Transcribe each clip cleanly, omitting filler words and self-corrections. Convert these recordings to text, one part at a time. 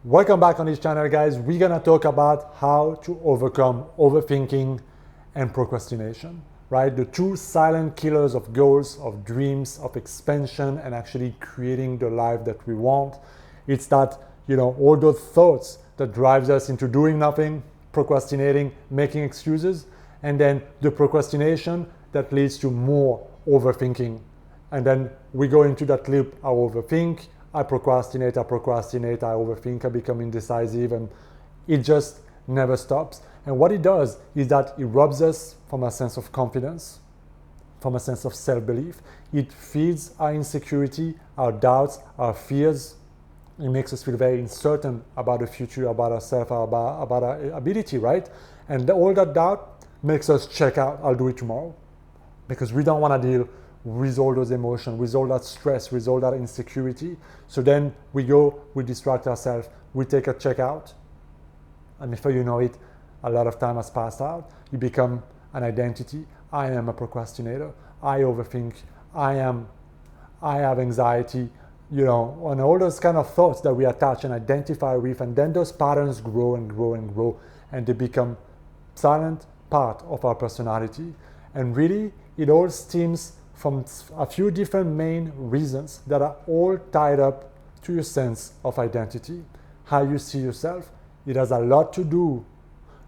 Welcome back on this channel, guys. We're gonna talk about how to overcome overthinking and procrastination, right? The two silent killers of goals, of dreams, of expansion, and actually creating the life that we want. It's that, all those thoughts that drives us into doing nothing, procrastinating, making excuses, and then the procrastination that leads to more overthinking. And then we go into that loop, I overthink, I procrastinate, I overthink, I become indecisive, and it just never stops. And what it does is that it robs us from a sense of confidence, from a sense of self-belief. It feeds our insecurity, our doubts, our fears. It makes us feel very uncertain about the future, about ourselves, about our ability, right? And all that doubt makes us check out, I'll do it tomorrow. Because we don't want to deal with all those emotions, with all that stress, with all that insecurity. So then we go, we distract ourselves, we take a checkout, and before you know it, a lot of time has passed out. You become an identity. I am a procrastinator. I overthink. I have anxiety, and all those kind of thoughts that we attach and identify with, and then those patterns grow and grow and grow, and they become silent part of our personality. And really, it all stems from a few different main reasons that are all tied up to your sense of identity, how you see yourself. It has a lot to do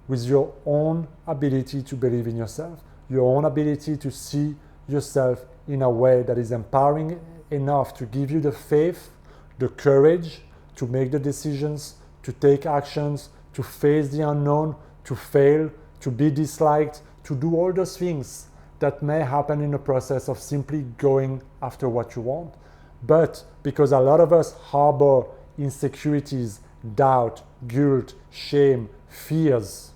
with your own ability to believe in yourself, your own ability to see yourself in a way that is empowering enough to give you the faith, the courage to make the decisions, to take actions, to face the unknown, to fail, to be disliked, to do all those things that may happen in the process of simply going after what you want. But because a lot of us harbor insecurities, doubt, guilt, shame, fears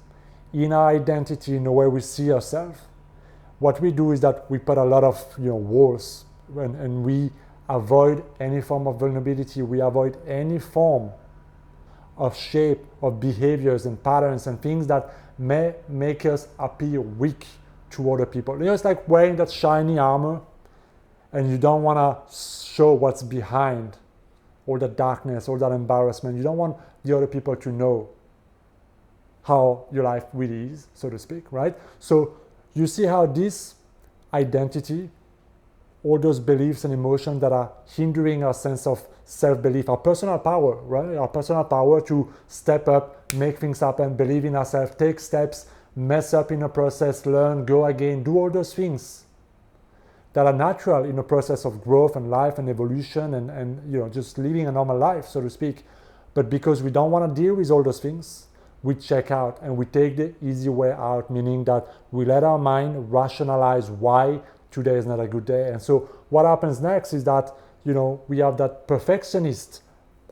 in our identity, in the way we see ourselves, what we do is that we put a lot of walls, and we avoid any form of vulnerability. We avoid any form of shape of behaviors and patterns and things that may make us appear weak to other people. It's like wearing that shiny armor and you don't want to show what's behind all that darkness, all that embarrassment. You don't want the other people to know how your life really is, so to speak, right? So you see how this identity, all those beliefs and emotions that are hindering our sense of self-belief, our personal power, right? Our personal power to step up, make things happen, believe in ourselves, take steps, mess up in a process, learn, go again, do all those things that are natural in the process of growth and life and evolution and just living a normal life, so to speak. But because we don't want to deal with all those things, we check out and we take the easy way out, meaning that we let our mind rationalize why today is not a good day. And so what happens next is that, we have that perfectionist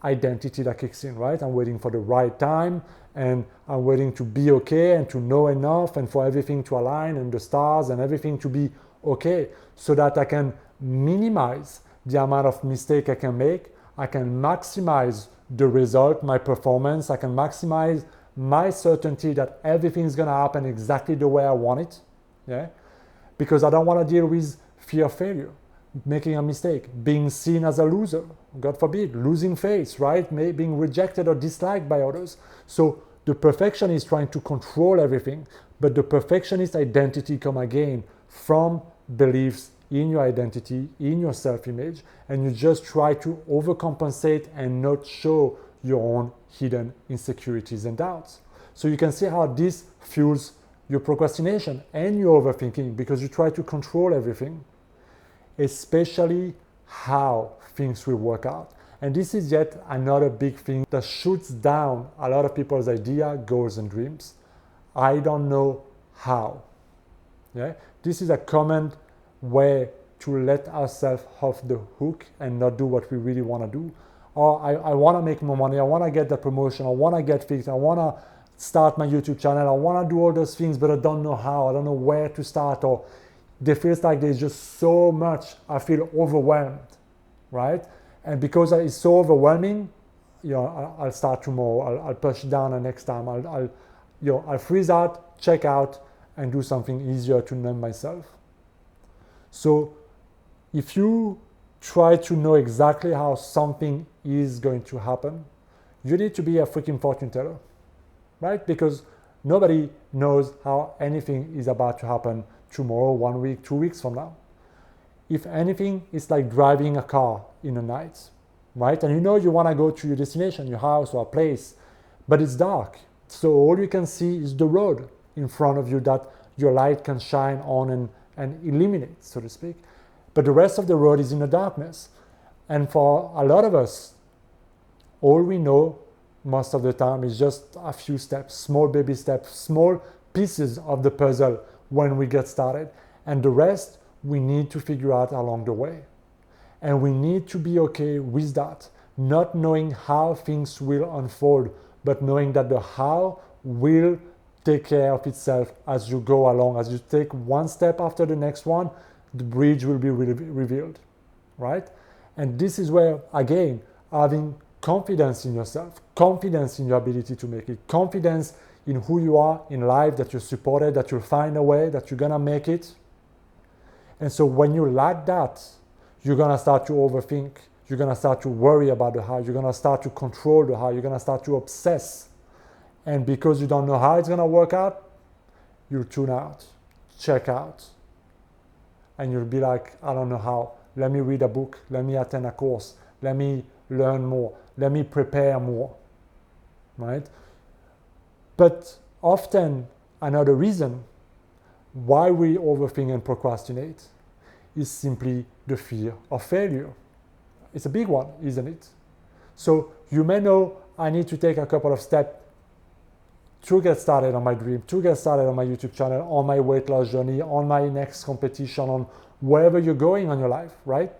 identity that kicks in, right? I'm waiting for the right time, and I'm waiting to be okay and to know enough and for everything to align and the stars and everything to be okay, so that I can minimize the amount of mistake I can make. I can maximize the result, my performance. I can maximize my certainty that everything's gonna happen exactly the way I want it, yeah? Because I don't want to deal with fear of failure, making a mistake, being seen as a loser, God forbid, losing face, right? Being rejected or disliked by others. So the perfectionist is trying to control everything, but the perfectionist identity come again from beliefs in your identity, in your self-image, and you just try to overcompensate and not show your own hidden insecurities and doubts. So you can see how this fuels your procrastination and your overthinking, because you try to control everything, especially how things will work out. And this is yet another big thing that shoots down a lot of people's idea, goals, and dreams. I don't know how. Yeah? This is a common way to let ourselves off the hook and not do what we really want to do. Or I want to make more money, I want to get the promotion, I want to get fixed, I want to start my YouTube channel, I want to do all those things, but I don't know how, I don't know where to start, or it feels like there's just so much, I feel overwhelmed, right? And because it's so overwhelming, I'll start tomorrow, I'll push down the next time, I'll freeze out, check out, and do something easier to numb myself. So if you try to know exactly how something is going to happen, you need to be a freaking fortune teller, right? Because nobody knows how anything is about to happen tomorrow, 1 week, 2 weeks from now. If anything, it's like driving a car in the night, right? And you know you want to go to your destination, your house or a place, but it's dark. So all you can see is the road in front of you that your light can shine on and illuminate, so to speak. But the rest of the road is in the darkness. And for a lot of us, all we know most of the time is just a few steps, small baby steps, small pieces of the puzzle when we get started. And the rest we need to figure out along the way. And we need to be okay with that, not knowing how things will unfold, but knowing that the how will take care of itself as you go along. As you take one step after the next one, the bridge will be revealed, right? And this is where, again, having confidence in yourself, confidence in your ability to make it, confidence in who you are in life, that you're supported, that you'll find a way, that you're gonna make it. And so when you lack that, you're gonna start to overthink, you're gonna start to worry about the how, you're gonna start to control the how, you're gonna start to obsess. And because you don't know how it's gonna work out, you'll tune out, check out. And you'll be like, I don't know how. Let me read a book. Let me attend a course. Let me learn more. Let me prepare more, right? But often another reason why we overthink and procrastinate is simply the fear of failure. It's a big one, isn't it? So you may know I need to take a couple of steps to get started on my dream, to get started on my YouTube channel, on my weight loss journey, on my next competition, on wherever you're going on your life, right?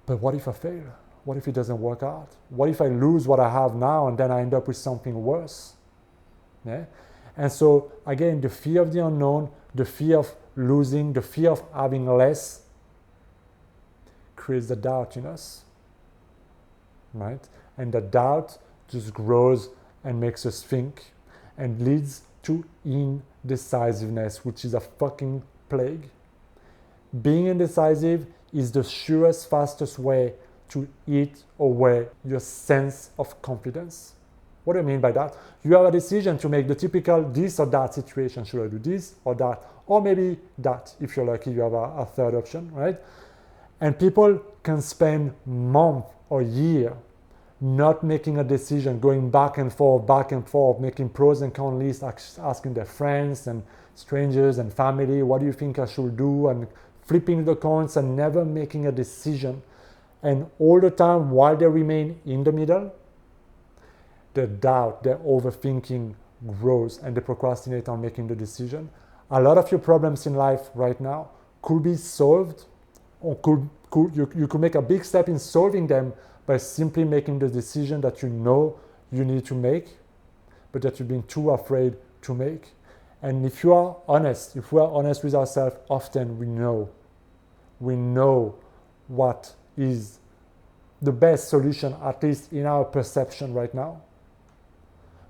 But what if I fail? What if it doesn't work out? What if I lose what I have now and then I end up with something worse? Yeah? And so again, the fear of the unknown, the fear of losing, the fear of having less creates the doubt in us, right? And the doubt just grows and makes us think and leads to indecisiveness, which is a fucking plague. Being indecisive is the surest, fastest way to eat away your sense of confidence. What do I mean by that? You have a decision to make, the typical this or that situation. Should I do this or that? Or maybe that, if you're lucky, you have a third option, right? And people can spend months or years not making a decision, going back and forth, making pros and cons lists, asking their friends and strangers and family, what do you think I should do? And flipping the coins and never making a decision. And all the time, while they remain in the middle, the doubt, their overthinking grows and they procrastinate on making the decision. A lot of your problems in life right now could be solved, or you could make a big step in solving them by simply making the decision that you know you need to make, but that you've been too afraid to make. And if we are honest with ourselves, often we know what is the best solution, at least in our perception right now.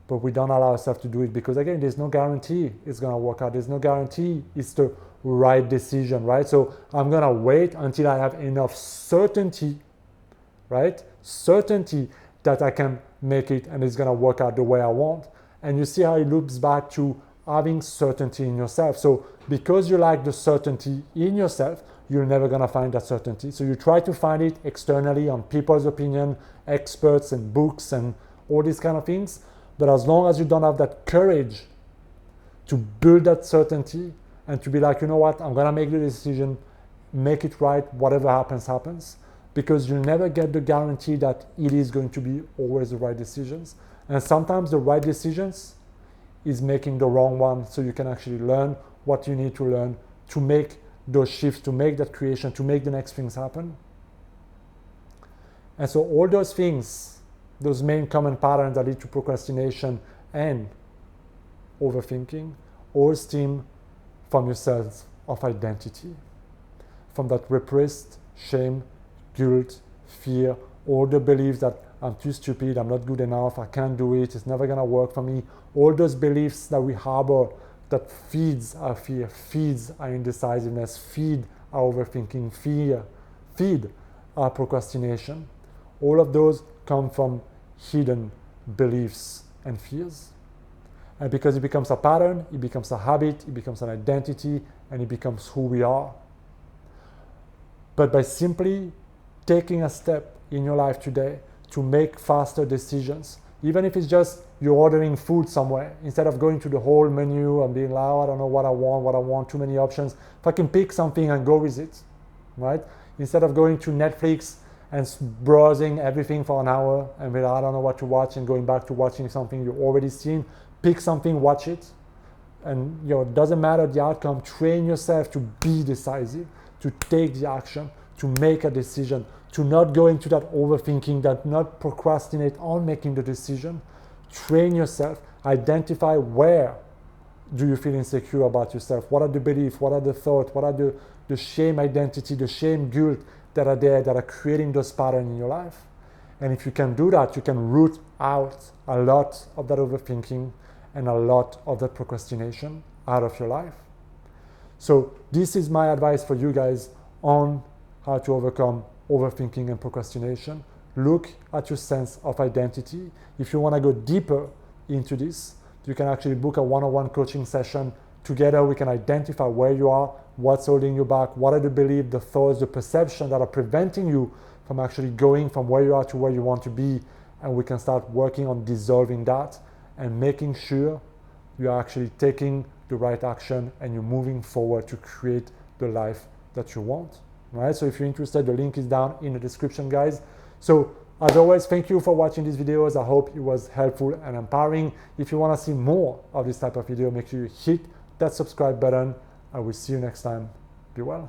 But we don't allow ourselves to do it because, again, there's no guarantee it's going to work out. There's no guarantee it's the right decision, right? So I'm going to wait until I have enough certainty, right? Certainty that I can make it and it's going to work out the way I want. And you see how it loops back to having certainty in yourself. So because you lack the certainty in yourself, you're never going to find that certainty. So you try to find it externally on people's opinion, experts and books and all these kind of things. But as long as you don't have that courage to build that certainty and to be like, you know what, I'm going to make the decision, make it right, whatever happens, happens. Because you'll never get the guarantee that it is going to be always the right decisions. And sometimes the right decisions is making the wrong one, so you can actually learn what you need to learn to make those shifts, to make that creation, to make the next things happen. And so all those things, those main common patterns that lead to procrastination and overthinking, all stem from your sense of identity, from that repressed shame, guilt, fear, all the beliefs that I'm too stupid, I'm not good enough, I can't do it, it's never gonna work for me. All those beliefs that we harbor that feeds our fear, feeds our indecisiveness, feed our overthinking, feed our procrastination. All of those come from hidden beliefs and fears. And because it becomes a pattern, it becomes a habit, it becomes an identity, and it becomes who we are. But by simply taking a step in your life today to make faster decisions, even if it's just you're ordering food somewhere, instead of going to the whole menu and being like, oh, I don't know what I want, too many options, fucking pick something and go with it, right? Instead of going to Netflix and browsing everything for an hour and be like, I don't know what to watch, and going back to watching something you've already seen, pick something, watch it. And it doesn't matter the outcome, train yourself to be decisive, to take the action, to make a decision, to not go into that overthinking, that not procrastinate on making the decision. Train yourself, identify where do you feel insecure about yourself, what are the beliefs, what are the thoughts, what are the shame identity, the shame guilt that are there that are creating those patterns in your life. And if you can do that, you can root out a lot of that overthinking and a lot of that procrastination out of your life. So this is my advice for you guys on how to overcome overthinking and procrastination. Look at your sense of identity. If you want to go deeper into this, you can actually book a one-on-one coaching session. Together we can identify where you are, what's holding you back, what are the beliefs, the thoughts, the perception that are preventing you from actually going from where you are to where you want to be. And we can start working on dissolving that and making sure you're actually taking the right action and you're moving forward to create the life that you want. Right? So if you're interested, the link is down in the description, guys. So as always, thank you for watching these videos. I hope it was helpful and empowering. If you want to see more of this type of video, make sure you hit that subscribe button. I will see you next time. Be well.